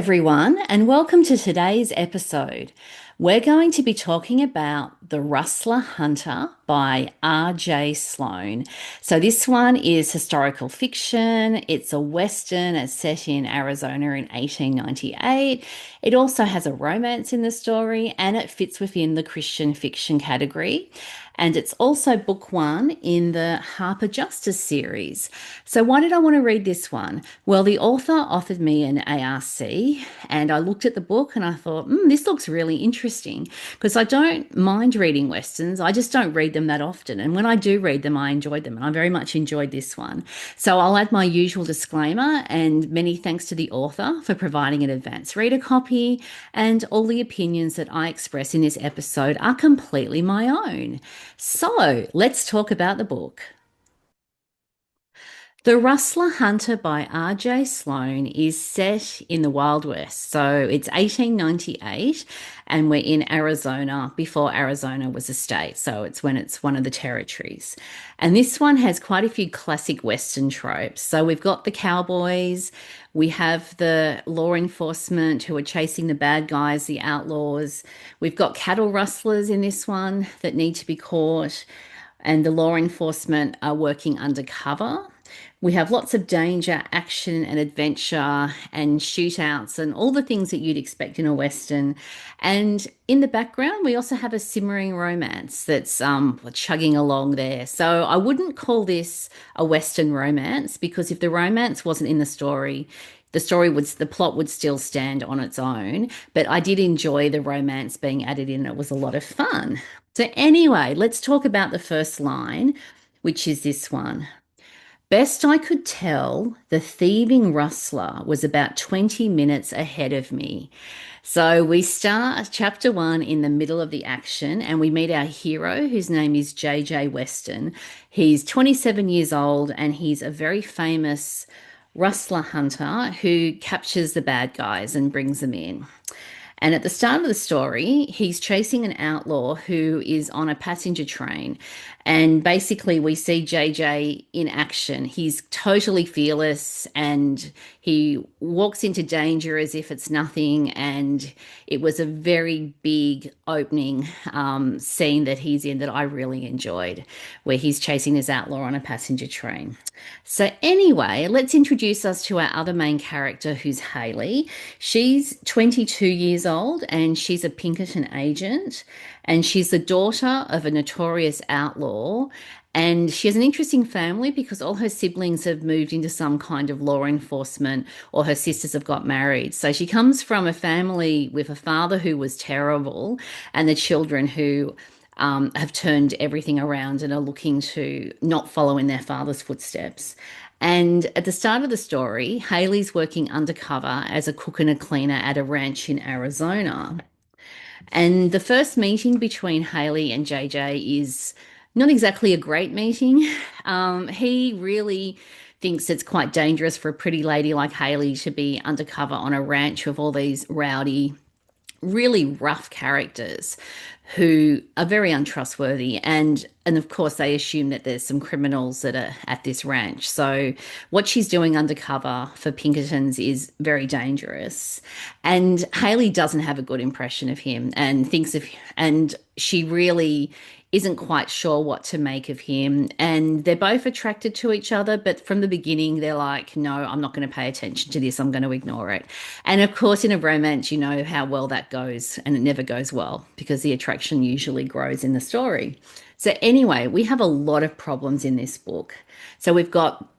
everyone, and welcome to today's episode. We're going to be talking about The Rustler Hunter by R.J. Sloane. So, this one is historical fiction. It's a Western. It's set in Arizona in 1898. It also has a romance in the story and it fits within the Christian fiction category. And it's also book one in the Harper Justice series. So, why did I want to read this one? Well, the author offered me an ARC, and I looked at the book and I thought, this looks really interesting because I don't mind reading Westerns. I just don't read them that often. And when I do read them, I enjoyed them. And I very much enjoyed this one. So, I'll add my usual disclaimer and many thanks to the author for providing an advance reader copy. And all the opinions that I express in this episode are completely my own. So let's talk about the book. The Rustler Hunter by R.J. Sloane is set in the Wild West. So it's 1898 and we're in Arizona before Arizona was a state. So it's when it's one of the territories. And this one has quite a few classic Western tropes. So we've got the cowboys, we have the law enforcement who are chasing the bad guys, the outlaws. We've got cattle rustlers in this one that need to be caught, and the law enforcement are working undercover. We have lots of danger, action, and adventure, and shootouts, and all the things that you'd expect in a Western. And in the background, we also have a simmering romance that's chugging along there. So I wouldn't call this a Western romance because if the romance wasn't in the plot would still stand on its own. But I did enjoy the romance being added in. It was a lot of fun. So anyway, let's talk about the first line, which is this one. Best I could tell, the thieving rustler was about 20 minutes ahead of me. So we start chapter one in the middle of the action and we meet our hero, whose name is J.J. Weston. He's 27 years old and he's a very famous rustler hunter who captures the bad guys and brings them in. And at the start of the story, he's chasing an outlaw who is on a passenger train. And basically, we see JJ in action. He's totally fearless and he walks into danger as if it's nothing. And it was a very big opening scene that he's in that I really enjoyed, where he's chasing this outlaw on a passenger train. So, anyway, let's introduce us to our other main character, who's Haley. She's 22 years old and she's a Pinkerton agent. And she's the daughter of a notorious outlaw. And she has an interesting family because all her siblings have moved into some kind of law enforcement or her sisters have got married. So she comes from a family with a father who was terrible and the children who have turned everything around and are looking to not follow in their father's footsteps. And at the start of the story, Haley's working undercover as a cook and a cleaner at a ranch in Arizona. And the first meeting between Haley and JJ is not exactly a great meeting. He really thinks it's quite dangerous for a pretty lady like Haley to be undercover on a ranch with all these rowdy, really rough characters who are very untrustworthy and of course they assume that there's some criminals that are at this ranch. So what she's doing undercover for Pinkertons is very dangerous. And Haley doesn't have a good impression of him and she really isn't quite sure what to make of him. And they're both attracted to each other, but from the beginning, they're like, no, I'm not going to pay attention to this. I'm going to ignore it. And of course, in a romance, you know how well that goes, and it never goes well because the attraction usually grows in the story. So, anyway, we have a lot of problems in this book. So, we've got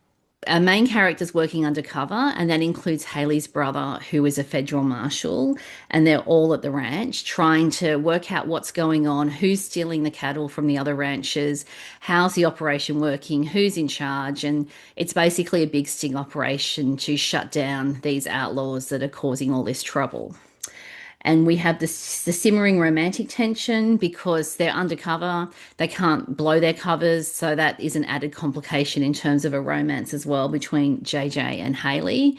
our main character's working undercover, and that includes Haley's brother, who is a federal marshal, and they're all at the ranch trying to work out what's going on, who's stealing the cattle from the other ranchers, how's the operation working, who's in charge, and it's basically a big sting operation to shut down these outlaws that are causing all this trouble. And we have the simmering romantic tension because they're undercover. They can't blow their covers. So that is an added complication in terms of a romance as well between JJ and Haley.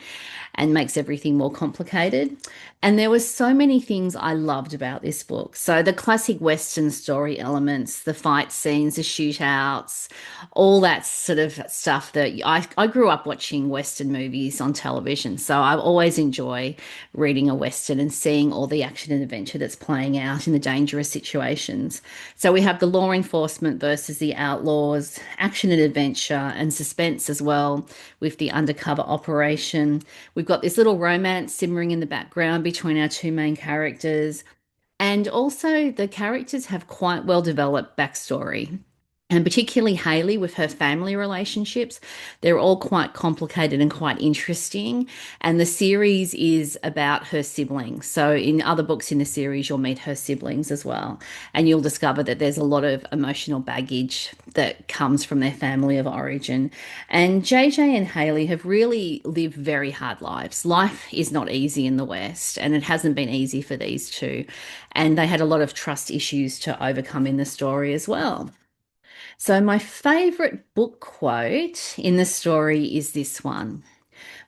and makes everything more complicated. And there were so many things I loved about this book. So the classic Western story elements, the fight scenes, the shootouts, all that sort of stuff that I grew up watching Western movies on television. So I always enjoy reading a Western and seeing all the action and adventure that's playing out in the dangerous situations. So we have the law enforcement versus the outlaws, action and adventure, and suspense as well with the undercover operation. We've got this little romance simmering in the background between our two main characters. And also, the characters have quite well developed backstory. And particularly Haley with her family relationships, they're all quite complicated and quite interesting. And the series is about her siblings. So, in other books in the series, you'll meet her siblings as well. And you'll discover that there's a lot of emotional baggage that comes from their family of origin. And JJ and Haley have really lived very hard lives. Life is not easy in the West, and it hasn't been easy for these two. And they had a lot of trust issues to overcome in the story as well. So, my favorite book quote in the story is this one.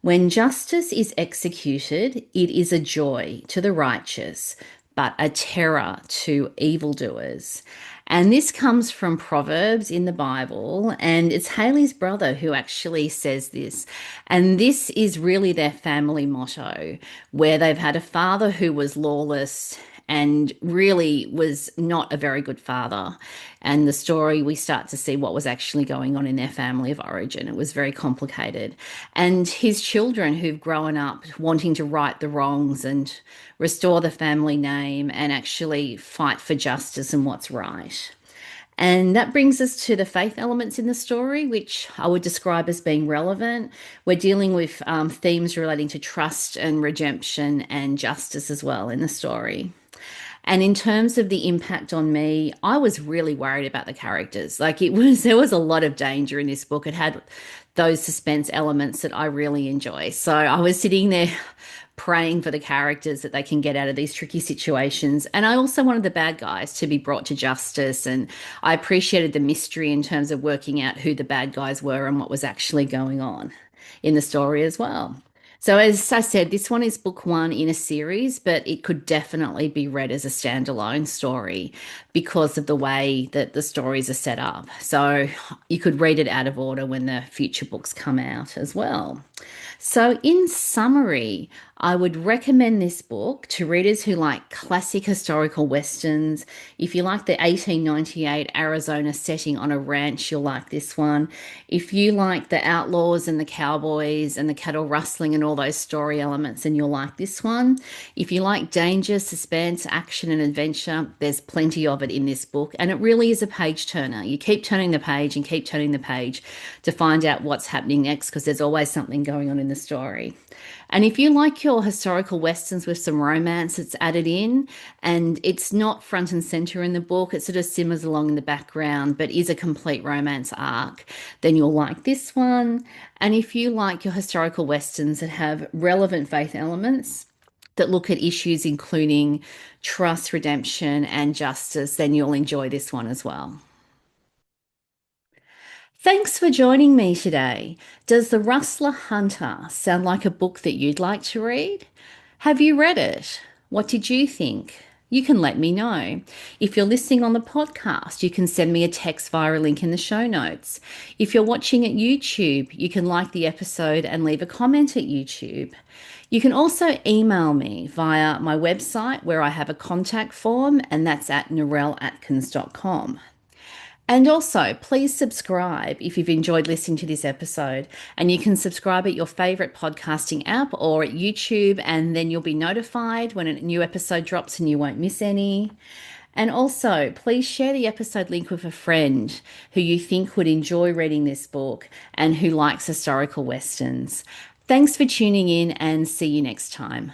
When justice is executed, it is a joy to the righteous, but a terror to evildoers. And this comes from Proverbs in the Bible, and it's Haley's brother who actually says this. And this is really their family motto, where they've had a father who was lawless and really was not a very good father. And the story, we start to see what was actually going on in their family of origin. It was very complicated. And his children who've grown up wanting to right the wrongs and restore the family name and actually fight for justice and what's right. And that brings us to the faith elements in the story, which I would describe as being relevant. We're dealing with themes relating to trust and redemption and justice as well in the story. And in terms of the impact on me, I was really worried about the characters. There was a lot of danger in this book. It had those suspense elements that I really enjoy. So I was sitting there praying for the characters that they can get out of these tricky situations. And I also wanted the bad guys to be brought to justice. And I appreciated the mystery in terms of working out who the bad guys were and what was actually going on in the story as well. So, as I said, this one is book one in a series, but it could definitely be read as a standalone story because of the way that the stories are set up. So, you could read it out of order when the future books come out as well. So, in summary, I would recommend this book to readers who like classic historical westerns. If you like the 1898 Arizona setting on a ranch, you'll like this one. If you like the outlaws and the cowboys and the cattle rustling and all those story elements, then you'll like this one. If you like danger, suspense, action, and adventure, there's plenty of it in this book. And it really is a page turner. You keep turning the page and keep turning the page to find out what's happening next because there's always something going on in the story. And if you like your historical westerns with some romance, it's added in and it's not front and center in the book. It sort of simmers along in the background, but is a complete romance arc, then you'll like this one. And if you like your historical westerns that have relevant faith elements, that look at issues including trust, redemption, and justice, then you'll enjoy this one as well. Thanks for joining me today. Does The Rustler Hunter sound like a book that you'd like to read? Have you read it? What did you think? You can let me know. If you're listening on the podcast, you can send me a text via a link in the show notes. If you're watching at YouTube, you can like the episode and leave a comment at YouTube. You can also email me via my website where I have a contact form, and that's at narelleatkins.com. And also, please subscribe if you've enjoyed listening to this episode. And you can subscribe at your favorite podcasting app or at YouTube, and then you'll be notified when a new episode drops and you won't miss any. And also, please share the episode link with a friend who you think would enjoy reading this book and who likes historical westerns. Thanks for tuning in and see you next time.